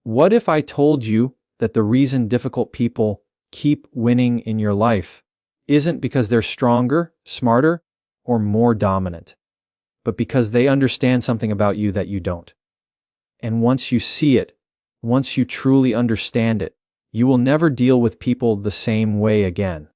What if I told you that the reason difficult people keep winning in your life isn't because they're stronger, smarter, or more dominant, but because they understand something about you that you don't? And once you see it, once you truly understand it, you will never deal with people the same way again.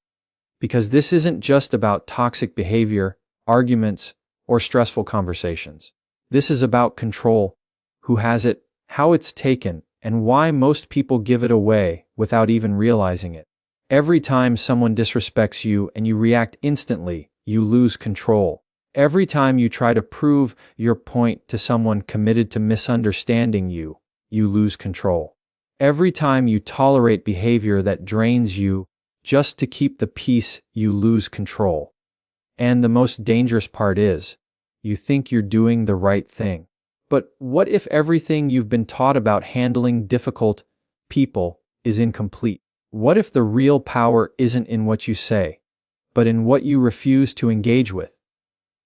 Because this isn't just about toxic behavior, arguments, or stressful conversations. This is about control, who has it, how it's taken, and why most people give it away without even realizing it. Every time someone disrespects you and you react instantly, you lose control. Every time you try to prove your point to someone committed to misunderstanding you, you lose control. Every time you tolerate behavior that drains you just to keep the peace, you lose control. And the most dangerous part is, you think you're doing the right thing. But what if everything you've been taught about handling difficult people is incomplete? What if the real power isn't in what you say, but in what you refuse to engage with?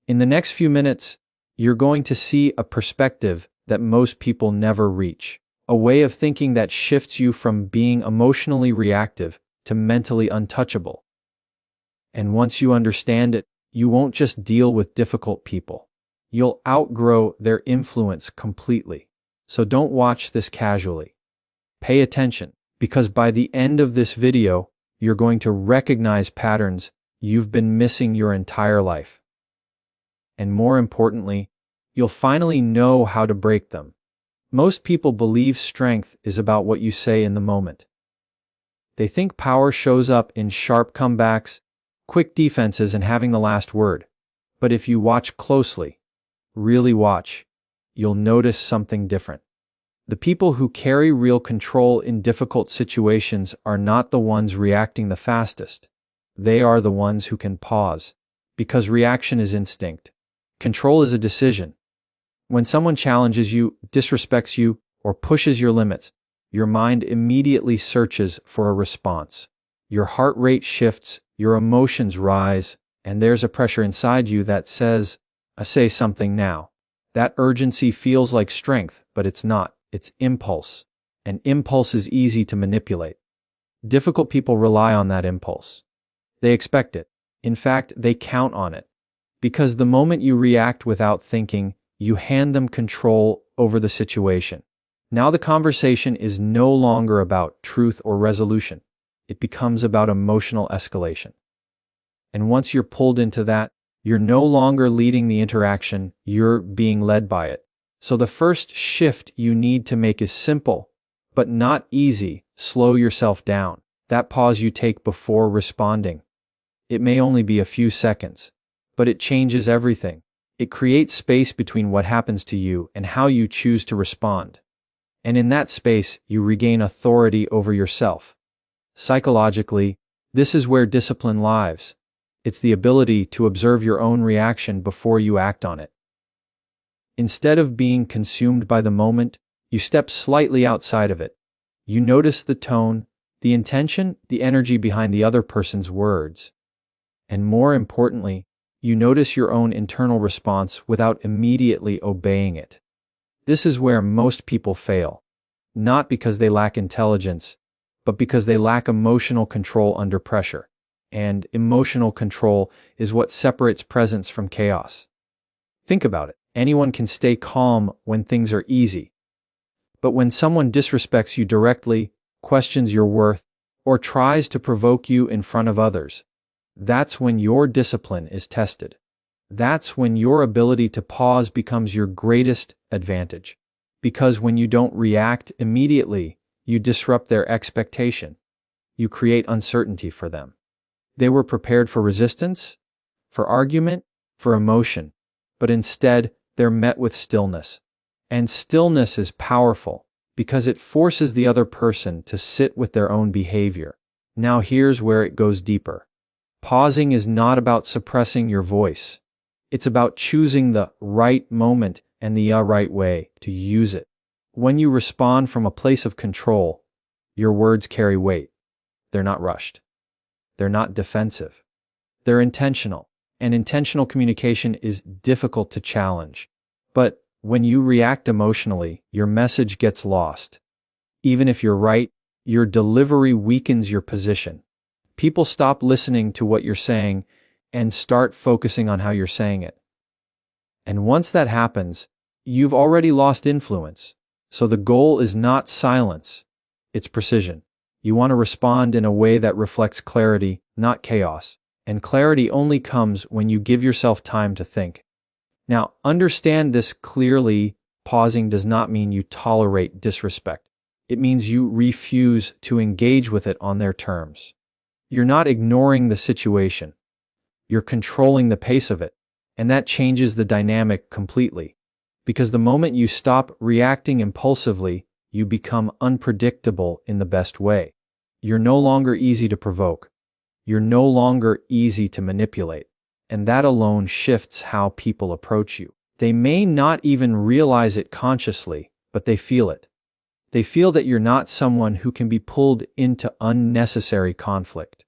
In the next few minutes, you're going to see a perspective that most people never reach, a way of thinking that shifts you from being emotionally reactive to mentally untouchable. And once you understand it, you won't just deal with difficult people. You'll outgrow their influence completely. So don't watch this casually. Pay attention, because by the end of this video, you're going to recognize patterns you've been missing your entire life. And more importantly, you'll finally know how to break them. Most people believe strength is about what you say in the moment. They think power shows up in sharp comebacks, quick defenses, and having the last word. But if you watch closely, really watch, you'll notice something different. The people who carry real control in difficult situations are not the ones reacting the fastest. They are the ones who can pause, because reaction is instinct. Control is a decision. When someone challenges you, disrespects you, or pushes your limits, your mind immediately searches for a response. Your heart rate shifts, your emotions rise, and there's a pressure inside you that says, say something now. That urgency feels like strength, but it's not. It's impulse. And impulse is easy to manipulate. Difficult people rely on that impulse. They expect it. In fact, they count on it. Because the moment you react without thinking, you hand them control over the situation. Now the conversation is no longer about truth or resolution. It becomes about emotional escalation. And once you're pulled into that, you're no longer leading the interaction, you're being led by it. So the first shift you need to make is simple, but not easy. Slow yourself down. That pause you take before responding. It may only be a few seconds, but it changes everything. It creates space between what happens to you and how you choose to respond. And in that space, you regain authority over yourself. Psychologically, this is where discipline lies. It's the ability to observe your own reaction before you act on it. Instead of being consumed by the moment, you step slightly outside of it. You notice the tone, the intention, the energy behind the other person's words. And more importantly, you notice your own internal response without immediately obeying it. This is where most people fail. Not because they lack intelligence, but because they lack emotional control under pressure. And emotional control is what separates presence from chaos. Think about it. Anyone can stay calm when things are easy. But when someone disrespects you directly, questions your worth, or tries to provoke you in front of others, that's when your discipline is tested. That's when your ability to pause becomes your greatest advantage. Because when you don't react immediately, you disrupt their expectation. You create uncertainty for them. They were prepared for resistance, for argument, for emotion, but instead they're met with stillness. And stillness is powerful because it forces the other person to sit with their own behavior. Now here's where it goes deeper. Pausing is not about suppressing your voice. It's about choosing the right moment and the right way to use it. When you respond from a place of control, your words carry weight. They're not rushed. They're not defensive. They're intentional. And intentional communication is difficult to challenge. But when you react emotionally, your message gets lost. Even if you're right, your delivery weakens your position. People stop listening to what you're saying and start focusing on how you're saying it. And once that happens, you've already lost influence. So the goal is not silence, it's precision. You want to respond in a way that reflects clarity, not chaos. And clarity only comes when you give yourself time to think. Now, understand this clearly. Pausing does not mean you tolerate disrespect. It means you refuse to engage with it on their terms. You're not ignoring the situation. You're controlling the pace of it. And that changes the dynamic completely. Because the moment you stop reacting impulsively, you become unpredictable in the best way. You're no longer easy to provoke. You're no longer easy to manipulate. And that alone shifts how people approach you. They may not even realize it consciously, but they feel it. They feel that you're not someone who can be pulled into unnecessary conflict.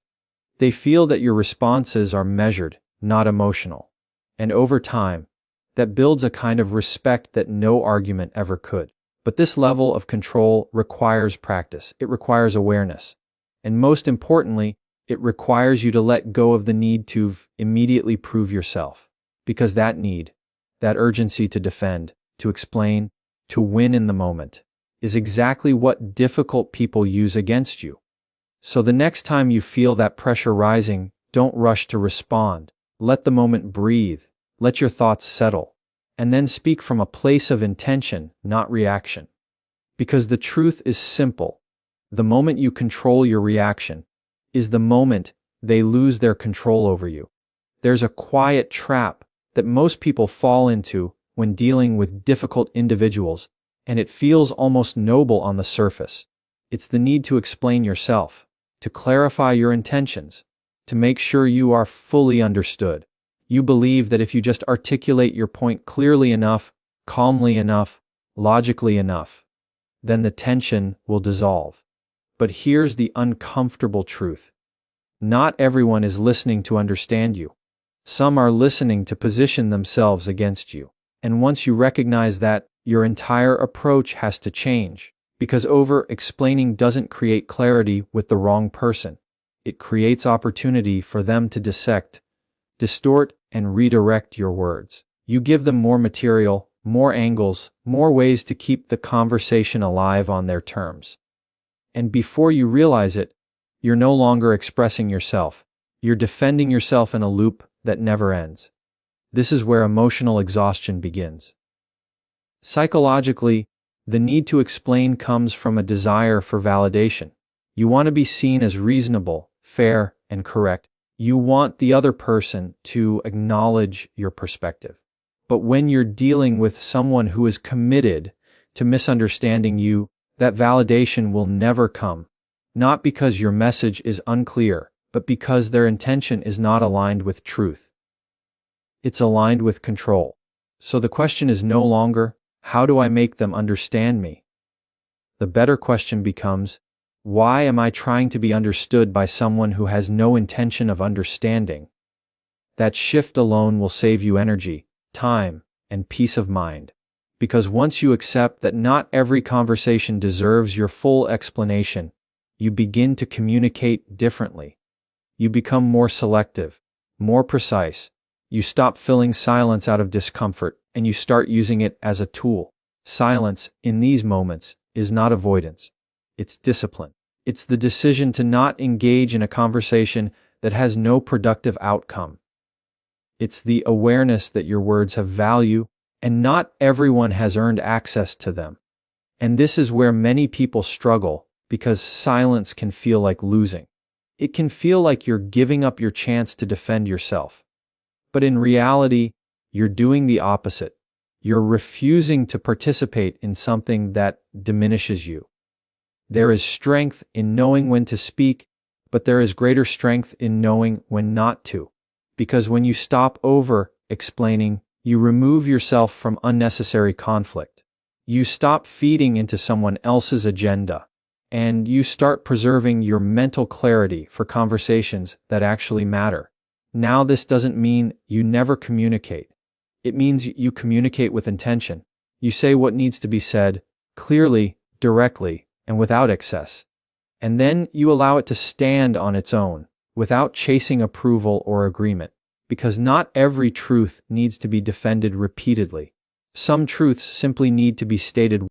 They feel that your responses are measured, not emotional. And over time, that builds a kind of respect that no argument ever could. But this level of control requires practice. It requires awareness. And most importantly, it requires you to let go of the need to immediately prove yourself. Because that need, that urgency to defend, to explain, to win in the moment, is exactly what difficult people use against you. So the next time you feel that pressure rising, don't rush to respond. Let the moment breathe. Let your thoughts settle. And then speak from a place of intention, not reaction. Because the truth is simple. The moment you control your reaction is the moment they lose their control over you. There's a quiet trap that most people fall into when dealing with difficult individuals, and it feels almost noble on the surface. It's the need to explain yourself, to clarify your intentions, to make sure you are fully understood. You believe that if you just articulate your point clearly enough, calmly enough, logically enough, then the tension will dissolve. But here's the uncomfortable truth. Not everyone is listening to understand you. Some are listening to position themselves against you. And once you recognize that, your entire approach has to change. Because over-explaining doesn't create clarity with the wrong person. It creates opportunity for them to dissect, distort, and redirect your words. You give them more material, more angles, more ways to keep the conversation alive on their terms. And before you realize it, you're no longer expressing yourself. You're defending yourself in a loop that never ends. This is where emotional exhaustion begins. Psychologically, the need to explain comes from a desire for validation. You want to be seen as reasonable, fair, and correct. You want the other person to acknowledge your perspective. But when you're dealing with someone who is committed to misunderstanding you, that validation will never come. Not because your message is unclear, but because their intention is not aligned with truth. It's aligned with control. So the question is no longer, how do I make them understand me? The better question becomes, why am I trying to be understood by someone who has no intention of understanding? That shift alone will save you energy, time, and peace of mind. Because once you accept that not every conversation deserves your full explanation, you begin to communicate differently. You become more selective, more precise. You stop filling silence out of discomfort, and you start using it as a tool. Silence, in these moments, is not avoidance. It's discipline. It's the decision to not engage in a conversation that has no productive outcome. It's the awareness that your words have value, and not everyone has earned access to them. And this is where many people struggle, because silence can feel like losing. It can feel like you're giving up your chance to defend yourself. But in reality, you're doing the opposite. You're refusing to participate in something that diminishes you. There is strength in knowing when to speak, but there is greater strength in knowing when not to. Because when you stop over-explaining, you remove yourself from unnecessary conflict. You stop feeding into someone else's agenda, and you start preserving your mental clarity for conversations that actually matter. Now, this doesn't mean you never communicate. It means you communicate with intention. You say what needs to be said, clearly, directly, and and without excess. And then you allow it to stand on its own, without chasing approval or agreement. Because not every truth needs to be defended repeatedly. Some truths simply need to be stated